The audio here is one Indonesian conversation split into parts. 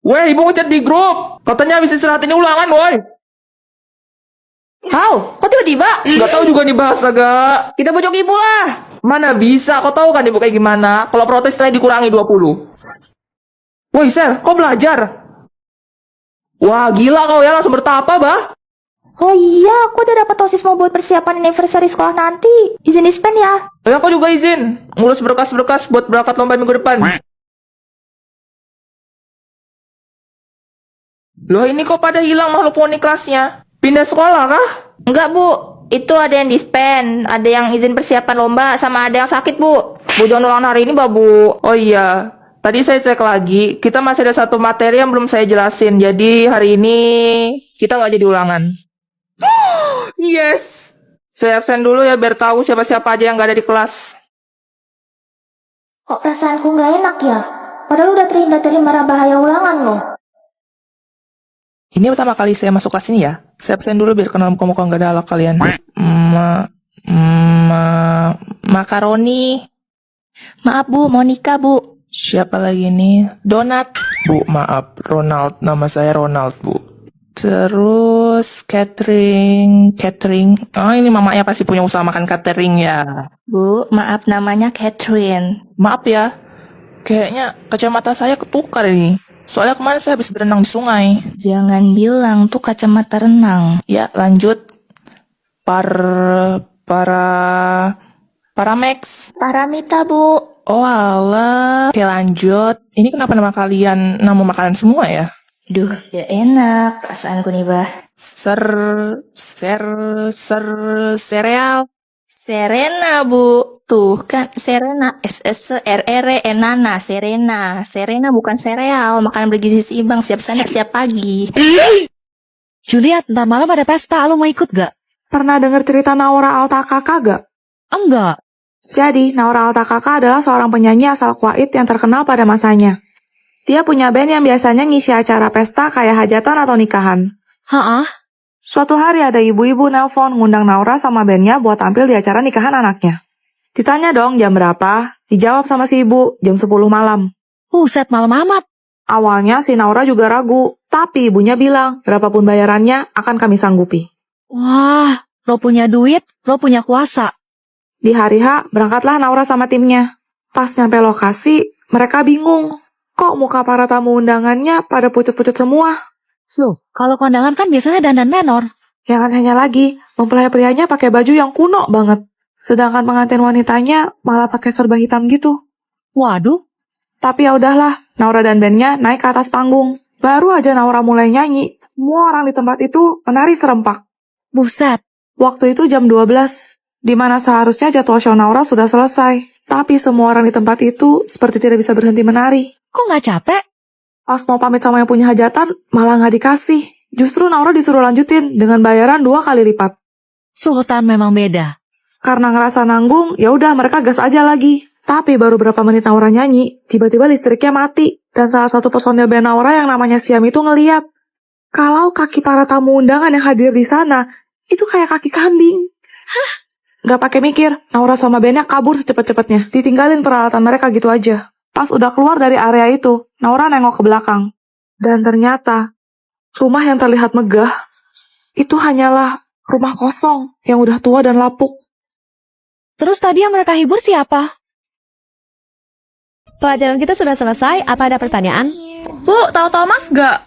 Weh, ibu ngechat di grup. Katanya habis istirahat ini ulangan, woi. How? Kok tiba-tiba? Gak tahu juga nih bahasa gak. Kita bujuk ibu lah. Mana bisa, kau tahu kan ibu kayak gimana? Kalau protes nilai dikurangi 20. Woi, Sel, kau belajar? Wah, gila kau ya, langsung bertapa, bah. Oh iya, aku udah dapat OSIS mau buat persiapan anniversary sekolah nanti. Izin dispen ya. Oh ya, kau juga izin. Ngurus berkas-berkas buat berangkat lomba minggu depan. Loh, ini kok pada hilang makhluk poni kelasnya? Pindah sekolah kah? Enggak, Bu. Itu ada yang dispen, ada yang izin persiapan lomba, sama ada yang sakit, Bu. Bu jangan ulang hari ini, Bu. Oh iya, tadi saya cek lagi, kita masih ada satu materi yang belum saya jelasin. Jadi hari ini kita nggak jadi ulangan. Yes! Saya absen dulu ya biar tahu siapa-siapa aja yang nggak ada di kelas. Kok perasaanku nggak enak ya? Padahal udah terhindar dari marah bahaya ulangan loh. Ini pertama kali saya masuk kelas ini ya. Saya absen dulu biar kenal muka-muka nggak ada alak kalian. Makaroni. Maaf, Bu. Mau nikah, Bu. Siapa lagi nih? Donat. Bu, maaf. Ronald. Nama saya Ronald, Bu. Terus catering. Oh, ini mamanya pasti punya usaha makan catering ya. Bu, maaf namanya Catherine. Maaf ya. Kayaknya kacamata saya ketukar ini. Soalnya kemarin saya habis berenang di sungai. Jangan bilang tuh kacamata renang. Ya, lanjut. Paramex. Paramita, Bu. Oh alah. Oke, lanjut. Ini kenapa nama kalian nama makanan semua ya? Duh, ya enak perasaanku nih, Bah. Sereal. Serena, Bu. Tuh kan Serena, SSRRE, Serena. Serena bukan sereal, makanan bergizi seimbang, siap snack, siap pagi. Juliet, ntar malam ada pesta, lo mau ikut gak? Pernah dengar cerita Naura Alta Kakak gak? Enggak. Jadi, Naura Alta Kakak adalah seorang penyanyi asal Kuwait yang terkenal pada masanya. Dia punya band yang biasanya ngisi acara pesta kayak hajatan atau nikahan. Hah? Suatu hari ada ibu-ibu nelpon ngundang Naura sama bandnya buat tampil di acara nikahan anaknya. Ditanya dong jam berapa, dijawab sama si ibu, jam 10 malam. Set malam amat. Awalnya si Naura juga ragu, tapi ibunya bilang, berapapun bayarannya akan kami sanggupi. Wah, lo punya duit, lo punya kuasa. Di hari H, berangkatlah Naura sama timnya. Pas nyampe lokasi, mereka bingung. Kok muka para tamu undangannya pada pucet-pucet semua? Loh, kalau kondangan kan biasanya dandan menor. Yang anehnya lagi, mempelai prianya pakai baju yang kuno banget. Sedangkan pengantin wanitanya malah pakai serba hitam gitu. Waduh, Tapi ya udahlah, Naura dan bandnya naik ke atas panggung. Baru aja Naura mulai nyanyi, semua orang di tempat itu menari serempak. buset. Waktu itu jam 12, di mana seharusnya jadwal show Naura sudah selesai. Tapi semua orang di tempat itu seperti tidak bisa berhenti menari. Kok gak capek? Pas mau pamit sama yang punya hajatan, malah nggak dikasih. Justru Naura disuruh lanjutin dengan bayaran 2 kali lipat. Sultan memang beda. Karena ngerasa nanggung, ya udah mereka gas aja lagi. Tapi baru berapa menit Naura nyanyi, tiba-tiba listriknya mati. Dan salah satu personil band Naura yang namanya Siam itu ngeliat. Kalau kaki para tamu undangan yang hadir di sana, itu kayak kaki kambing. Hah? Gak pakai mikir, Naura sama bandnya kabur secepat-cepatnya. Ditinggalin peralatan mereka gitu aja. Pas udah keluar dari area itu, Naura nengok ke belakang. Dan ternyata, rumah yang terlihat megah, itu hanyalah rumah kosong yang udah tua dan lapuk. Terus tadi yang mereka hibur siapa? Pelajaran kita sudah selesai, apa ada pertanyaan? Bu, tahu Thomas gak?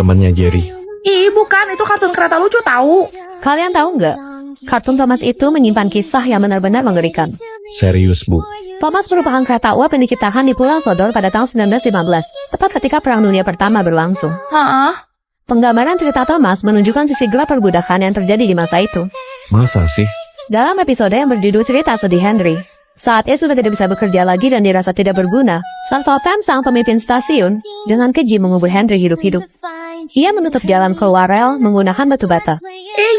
Temannya Jerry. Ih, bukan, itu kartun kereta lucu tahu. Kalian tahu nggak? Kartun Thomas itu menyimpan kisah yang benar-benar mengerikan. Serius, Bu. Thomas merupakan kereta uap yang diciptakan di Pulau Sodor pada tahun 1915, tepat ketika Perang Dunia Pertama berlangsung. Hah? Penggambaran cerita Thomas menunjukkan sisi gelap perbudakan yang terjadi di masa itu. Masa sih? Dalam episode yang berjudul Cerita Sedih Henry, saat ia sudah tidak bisa bekerja lagi dan dirasa tidak berguna, Sang Totem, sang pemimpin stasiun, dengan keji mengubur Henry hidup-hidup. Ia menutup jalan keluar rel menggunakan batu bata.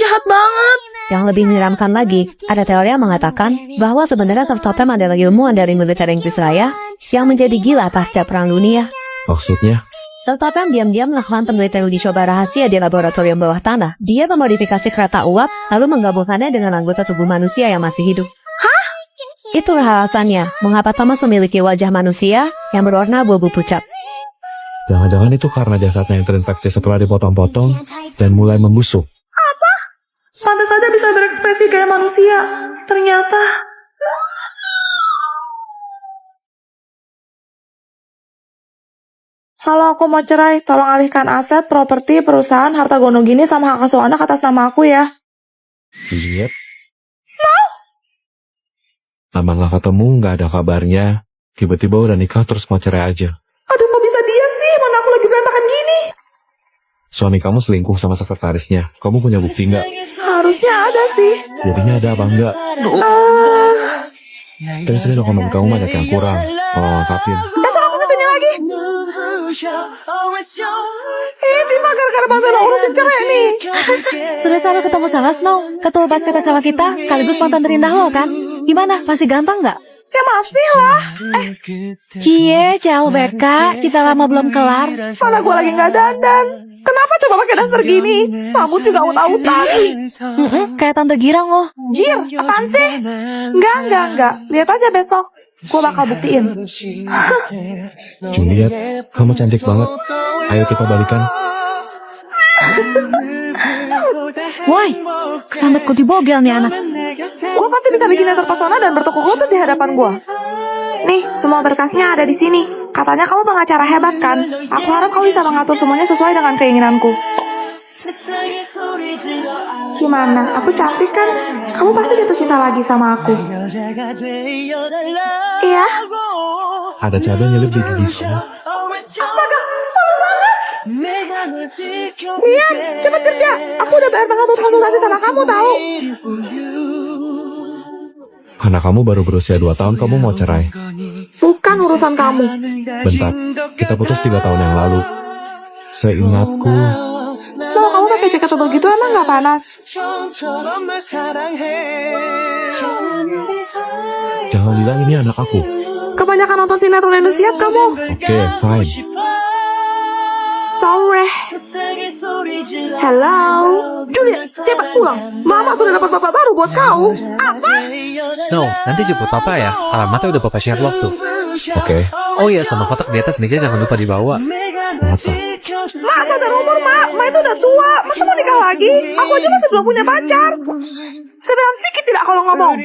Jahat banget. Yang lebih menyeramkan lagi, ada teori yang mengatakan bahwa sebenarnya Sang Totem adalah ilmuwan dari militer Inggris Raya yang menjadi gila pasca Perang Dunia. Maksudnya? Sang Totem diam-diam melakukan penelitian uji coba rahasia di laboratorium bawah tanah. Dia memodifikasi kereta uap, lalu menggabungkannya dengan anggota tubuh manusia yang masih hidup. Itulah alasannya mengapa Thomas memiliki wajah manusia yang berwarna abu-abu pucat. Jangan-jangan itu karena jasadnya yang terinfeksi setelah dipotong-potong dan mulai membusuk. Pantas saja bisa berekspresi kayak manusia. Ternyata... Halo, aku mau cerai. Tolong alihkan aset, properti, perusahaan, harta gono gini sama hak asuh anak atas nama aku ya. Juliet. Lama gak ketemu, gak ada kabarnya. Tiba-tiba udah nikah terus mau cerai aja. Aduh, kok bisa dia sih? Mana aku lagi berantakan gini? Suami kamu selingkuh sama sekretarisnya. Kamu punya bukti nggak? Harusnya ada sih. Jadinya ada apa enggak? Terus ini dokumen kamu banyak yang kurang. Kalau lengkapin. Besok aku kesini lagi. Ini mah gara-gara bantuin lo urusin cerai nih. Sudah sana ketemu sama Snow, ketua basket sama kita, sekaligus mantan terindah lo kan? Gimana? Masih gampang nggak? Ya masih lah. Cie, CLBK, cinta lama belum kelar. Mana gue lagi nggak dandan. Kenapa coba pakai daster gini? Rambut juga ut-utan. Kayak tante girang lo. Jir, apaan sih? Enggak. Lihat aja besok. Gue bakal buktiin. Juliet, kamu cantik banget. Ayo kita balikan. Woi, kesambet kok dibogel nih anak. Gue pasti bisa bikin yang terpesona dan bertukuk lutut di hadapan gue. Nih, semua berkasnya ada di sini. Katanya kamu pengacara hebat kan? Aku harap kamu bisa mengatur semuanya sesuai dengan keinginanku. Gimana? Aku cantik kan? Kamu pasti jatuh cinta lagi sama aku. Iya? Ada cabai nyelip di gigi kamu. Astaga, salah banget. Rian, cepet kerja. Aku udah bayar mahal buat konsultasi sama kamu tahu. Karena kamu baru berusia 2 tahun, kamu mau cerai. Bukan urusan kamu. Bentar, kita putus 3 tahun yang lalu. Seingatku, Snow, kamu pakai jaket tebal gitu emang nggak panas? jangan bilang ini anak aku. Kebanyakan nonton sinetron Indosiar kamu. Oke, fine. Sorry. Hello. Juliet, cepat pulang. Mama tuh udah dapat bapak baru buat kau. Apa? Snow, nanti jemput papa ya. Alamatnya udah papa share lock tuh. Oke, Oh iya, sama kotak di atas meja jangan lupa dibawa. masa? Mak, sadar umur, Mak. Mak itu udah tua. Masa mau nikah lagi? Aku aja masih belum punya pacar. Sebenarnya sedikit tidak kalau ngomong.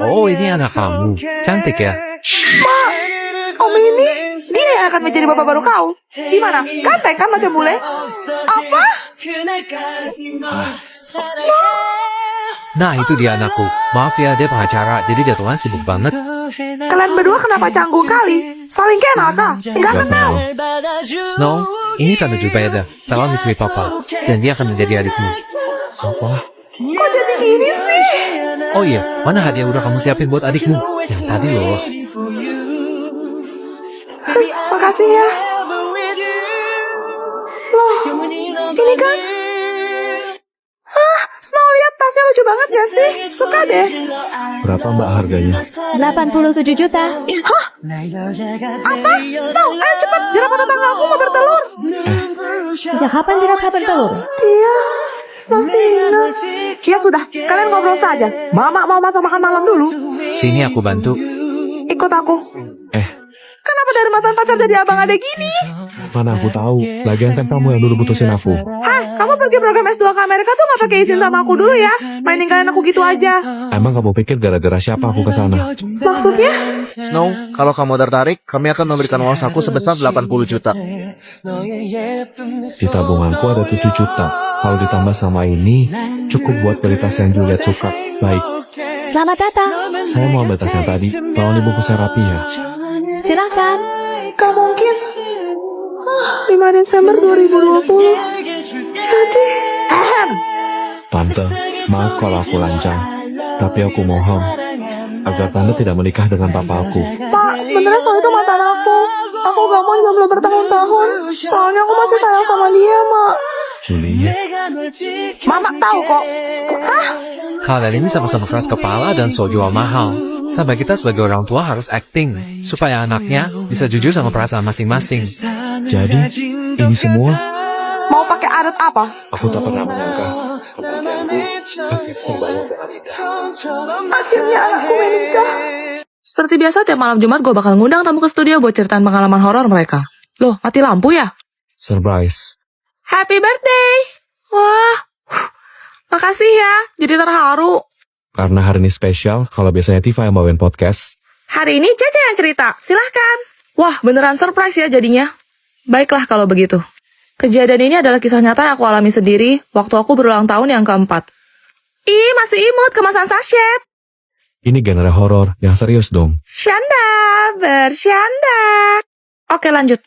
Oh, ini anak kamu. Cantik ya? Mak, Om ini, dia yang akan menjadi bapak baru kau. Gimana? Ganteng kan macam bule? Apa? Nah, itu dia anakku. Maaf ya, dia pengacara, jadi jadwalnya sibuk banget. Kalian berdua kenapa canggung kali? Saling kenal kah? Enggak kenal. Snow, ini Tante Jubeda, calon istri papa. Dan dia akan menjadi adikmu. Apa? Kok jadi gini sih? Oh iya, mana hadiah udah kamu siapin buat adikmu? Yang tadi loh. Makasih ya. Loh, ini kan... Hah, Snow, lihat tasnya lucu banget gak sih? Suka deh. Berapa mbak harganya? 87 juta. Apa? Snow, ayo cepat. Jerapah tetangga aku mau bertelur. Sejak kapan tidak kabar telur? Iya, masih ingat. Ya sudah, kalian ngobrol saja. Mama mau masak makan malam dulu. Sini aku bantu. Ikut aku. Kenapa dari mantan pacar jadi abang ada gini? Mana aku tahu. Lagian kan kamu yang dulu putusin aku. Hah, kamu pergi program S2 ke Amerika tuh gak pakai izin sama aku dulu ya? Main ninggalin aku gitu aja. Emang kamu pikir gara-gara siapa aku ke sana? Maksudnya? Snow, kalau kamu tertarik, kami akan memberikan uang saku sebesar 80 juta. Di tabunganku ada 7 juta. Kalau ditambah sama ini, cukup buat beli tas yang Juliet suka. Baik, Selamat datang. saya mau ambil tas yang tadi. Tolong dibungkusnya rapi ya. Silahkan. Gak mungkin. 5 Desember 2020. Jadi... Tante, maaf kalau aku lancang. Tapi aku mohon agar Tante tidak menikah dengan papa aku. Pak, sebenarnya soal itu mantan aku. Aku gak mau jomblo bertahun-tahun. Soalnya aku masih sayang sama dia, Mak. Juliet, Mama tahu kok. Hah? Kalian ini sama-sama keras kepala dan so jual mahal. Sampai kita sebagai orang tua harus acting, supaya anaknya bisa jujur sama perasaan masing-masing. jadi ini semua Mau pakai adat apa? aku tak pernah menyangka. Akhirnya anakku menikah. Seperti biasa, tiap malam Jumat gue bakal ngundang tamu ke studio buat ceritain pengalaman horor mereka. Loh, mati lampu ya? Surprise. Happy birthday! Wah, makasih ya, jadi terharu. Karena hari ini spesial, kalau biasanya Tifa yang bawain podcast, Hari ini Cece yang cerita, silahkan. Wah, beneran surprise ya jadinya. Baiklah kalau begitu. Kejadian ini adalah kisah nyata yang aku alami sendiri waktu aku berulang tahun yang keempat. Ih, masih imut kemasan sachet. ini genre horor yang serius dong. Syanda, bersyanda. Oke lanjut.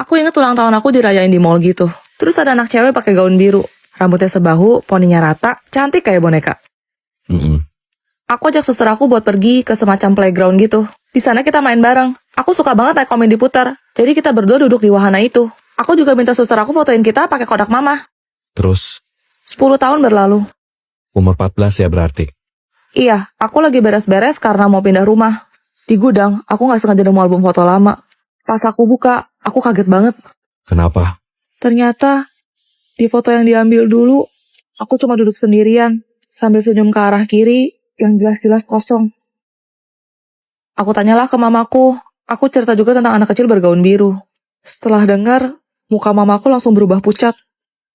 Aku inget ulang tahun aku dirayain di mall gitu. Terus ada anak cewek pakai gaun biru. Rambutnya sebahu, poninya rata, cantik kayak boneka. Mm-mm. Aku ajak suster aku buat pergi ke semacam playground gitu. Di sana kita main bareng. Aku suka banget naik komedi putar. Jadi kita berdua duduk di wahana itu. Aku juga minta suster aku fotoin kita pakai kodak mama. Terus, 10 tahun berlalu. umur 14 ya berarti. Iya, aku lagi beres-beres karena mau pindah rumah. Di gudang, aku gak sengaja nemu album foto lama. Pas aku buka, aku kaget banget. Kenapa? Ternyata, di foto yang diambil dulu, aku cuma duduk sendirian, sambil senyum ke arah kiri, yang jelas-jelas kosong. Aku tanyalah ke mamaku, aku cerita juga tentang anak kecil bergaun biru. Setelah dengar, muka mamaku langsung berubah pucat.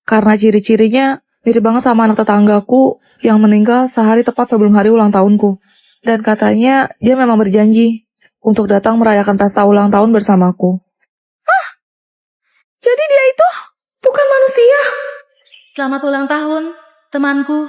Karena ciri-cirinya mirip banget sama anak tetanggaku yang meninggal sehari tepat sebelum hari ulang tahunku. Dan katanya dia memang berjanji untuk datang merayakan pesta ulang tahun bersamaku. Hah? Jadi dia itu bukan manusia? Selamat ulang tahun, temanku.